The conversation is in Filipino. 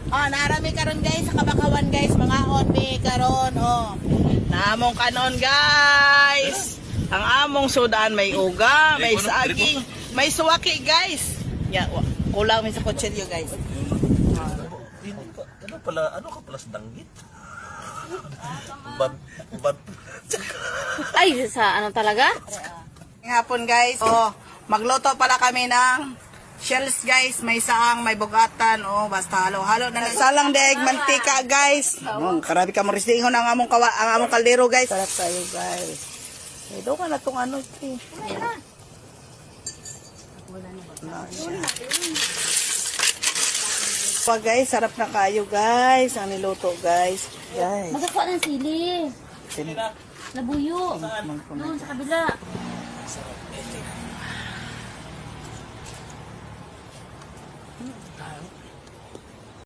Oh, narami karon guys sa Kabakawan guys, mga on me karon oh. Naamong kanon guys. Ang among sudan may uga, may saging, may suwaki guys. Ya, kulang mi sa kutsilyo guys. Ano ka pala sa danggit? Bad. Ay, sa ano talaga? Hapon guys, oh, magluto pala kami ng shells guys, may saang, may bugatan, oh, basta halo-halo na salang daig mantika guys. Karabi ka mo risdingon ang among kaldero guys. Sarap tayo guys. Eh, do ka na tong ano, eh. Pa guys, sarap na kayo guys, ang niluto guys. Guys. Magkakuha ng sili. Labuyo. Doon sa kabila.